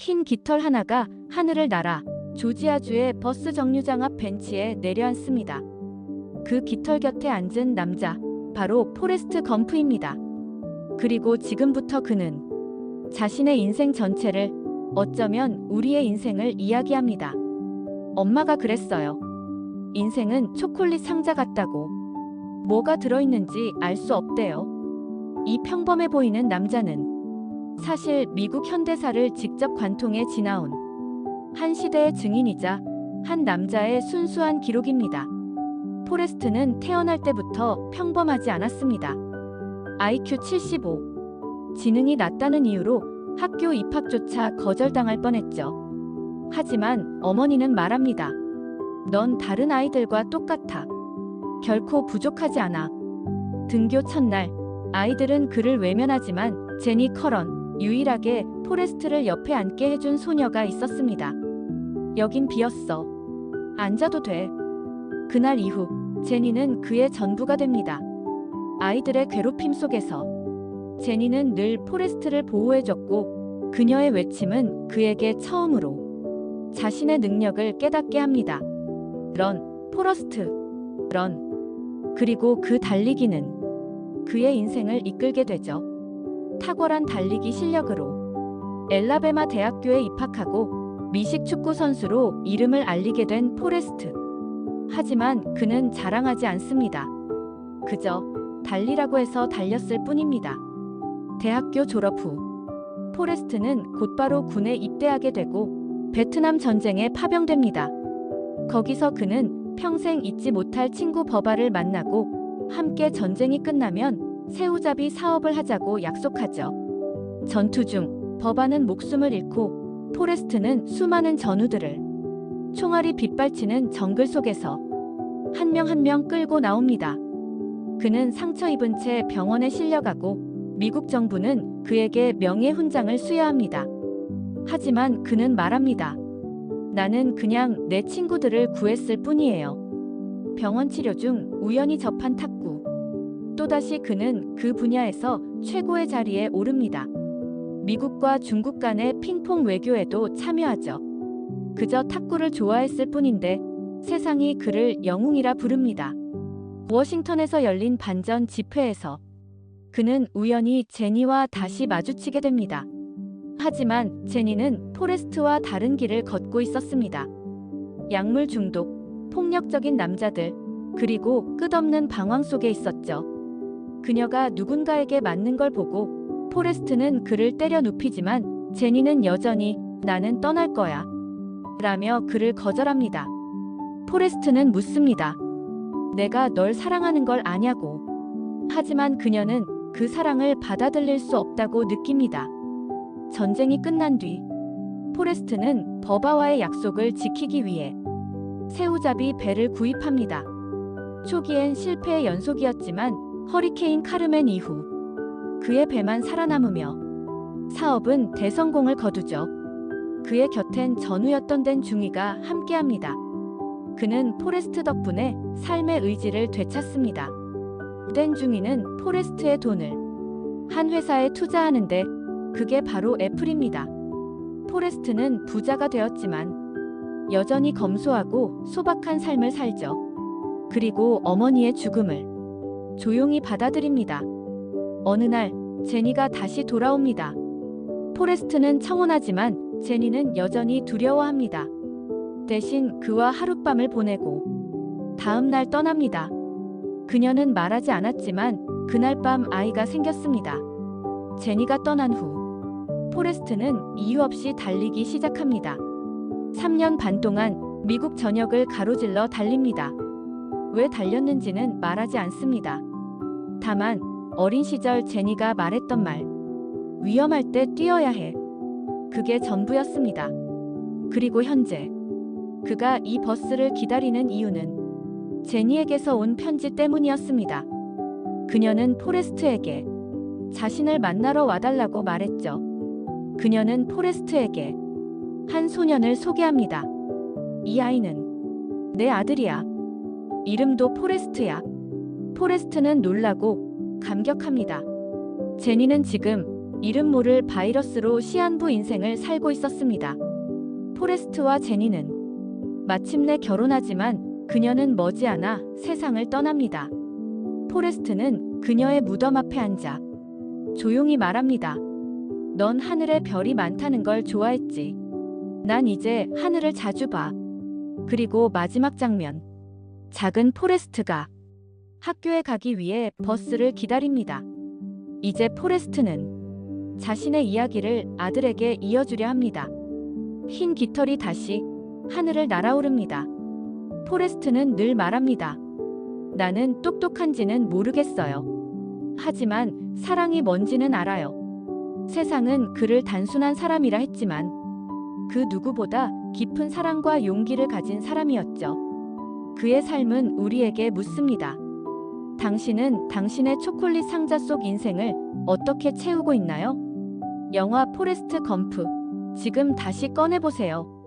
흰 깃털 하나가 하늘을 날아 조지아주의 버스 정류장 앞 벤치에 내려앉습니다. 그 깃털 곁에 앉은 남자, 바로 포레스트 검프입니다. 그리고 지금부터 그는 자신의 인생 전체를, 어쩌면 우리의 인생을 이야기합니다. 엄마가 그랬어요. 인생은 초콜릿 상자 같다고. 뭐가 들어있는지 알 수 없대요. 이 평범해 보이는 남자는 사실 미국 현대사를 직접 관통해 지나온 한 시대의 증인이자 한 남자의 순수한 기록입니다. 포레스트는 태어날 때부터 평범하지 않았습니다. IQ 75, 지능이 낮다는 이유로 학교 입학조차 거절당할 뻔했죠. 하지만 어머니는 말합니다. 넌 다른 아이들과 똑같아. 결코 부족하지 않아. 등교 첫날, 아이들은 그를 외면하지만 제니 커런, 유일하게 포레스트를 옆에 앉게 해준 소녀가 있었습니다. 여긴 비었어. 앉아도 돼. 그날 이후 제니는 그의 전부가 됩니다. 아이들의 괴롭힘 속에서 제니는 늘 포레스트를 보호해줬고 그녀의 외침은 그에게 처음으로 자신의 능력을 깨닫게 합니다. 런, 포러스트, 런. 그리고 그 달리기는 그의 인생을 이끌게 되죠. 탁월한 달리기 실력으로 엘라베마 대학교에 입학하고 미식 축구 선수로 이름을 알리게 된 포레스트. 하지만 그는 자랑하지 않습니다. 그저 달리라고 해서 달렸을 뿐입니다. 대학교 졸업 후 포레스트는 곧바로 군에 입대하게 되고 베트남 전쟁에 파병됩니다. 거기서 그는 평생 잊지 못할 친구 버바를 만나고 함께 전쟁이 끝나면 새우잡이 사업을 하자고 약속하죠. 전투 중 버바는 목숨을 잃고 포레스트는 수많은 전우들을 총알이 빗발치는 정글 속에서 한 명 한 명 끌고 나옵니다. 그는 상처 입은 채 병원에 실려가고 미국 정부는 그에게 명예훈장을 수여합니다. 하지만 그는 말합니다. 나는 그냥 내 친구들을 구했을 뿐이에요. 병원 치료 중 우연히 접한 탁구. 또다시 그는 그 분야에서 최고의 자리에 오릅니다. 미국과 중국 간의 핑퐁 외교에도 참여하죠. 그저 탁구를 좋아했을 뿐인데 세상이 그를 영웅이라 부릅니다. 워싱턴에서 열린 반전 집회에서 그는 우연히 제니와 다시 마주치게 됩니다. 하지만 제니는 포레스트와 다른 길을 걷고 있었습니다. 약물 중독, 폭력적인 남자들, 그리고 끝없는 방황 속에 있었죠. 그녀가 누군가에게 맞는 걸 보고 포레스트는 그를 때려 눕히지만 제니는 여전히 나는 떠날 거야 라며 그를 거절합니다. 포레스트는 묻습니다. 내가 널 사랑하는 걸 아냐고. 하지만 그녀는 그 사랑을 받아들일 수 없다고 느낍니다. 전쟁이 끝난 뒤 포레스트는 버바와의 약속을 지키기 위해 새우잡이 배를 구입합니다. 초기엔 실패의 연속이었지만 허리케인 카르멘 이후 그의 배만 살아남으며 사업은 대성공을 거두죠. 그의 곁엔 전우였던 댄 중위가 함께합니다. 그는 포레스트 덕분에 삶의 의지를 되찾습니다. 댄 중위는 포레스트의 돈을 한 회사에 투자하는데 그게 바로 애플입니다. 포레스트는 부자가 되었지만 여전히 검소하고 소박한 삶을 살죠. 그리고 어머니의 죽음을 조용히 받아들입니다. 어느 날 제니가 다시 돌아옵니다. 포레스트는 청혼하지만 제니는 여전히 두려워합니다. 대신 그와 하룻밤을 보내고 다음 날 떠납니다. 그녀는 말하지 않았지만 그날 밤 아이가 생겼습니다. 제니가 떠난 후 포레스트는 이유 없이 달리기 시작합니다. 3년 반 동안 미국 전역을 가로질러 달립니다. 왜 달렸는지는 말하지 않습니다. 다만 어린 시절 제니가 말했던 말, 위험할 때 뛰어야 해. 그게 전부였습니다. 그리고 현재 그가 이 버스를 기다리는 이유는 제니에게서 온 편지 때문이었습니다. 그녀는 포레스트에게 자신을 만나러 와달라고 말했죠. 그녀는 포레스트에게 한 소년을 소개합니다. 이 아이는 내 아들이야. 이름도 포레스트야. 포레스트는 놀라고 감격합니다. 제니는 지금 이름 모를 바이러스로 시한부 인생을 살고 있었습니다. 포레스트와 제니는 마침내 결혼하지만 그녀는 머지않아 세상을 떠납니다. 포레스트는 그녀의 무덤 앞에 앉아 조용히 말합니다. 넌 하늘에 별이 많다는 걸 좋아했지. 난 이제 하늘을 자주 봐. 그리고 마지막 장면. 작은 포레스트가 학교에 가기 위해 버스를 기다립니다. 이제 포레스트는 자신의 이야기를 아들에게 이어주려 합니다. 흰 깃털이 다시 하늘을 날아오릅니다. 포레스트는 늘 말합니다. 나는 똑똑한지는 모르겠어요. 하지만 사랑이 뭔지는 알아요. 세상은 그를 단순한 사람이라 했지만 그 누구보다 깊은 사랑과 용기를 가진 사람이었죠. 그의 삶은 우리에게 묻습니다. 당신은 당신의 초콜릿 상자 속 인생을 어떻게 채우고 있나요? 영화 포레스트 검프. 지금 다시 꺼내보세요.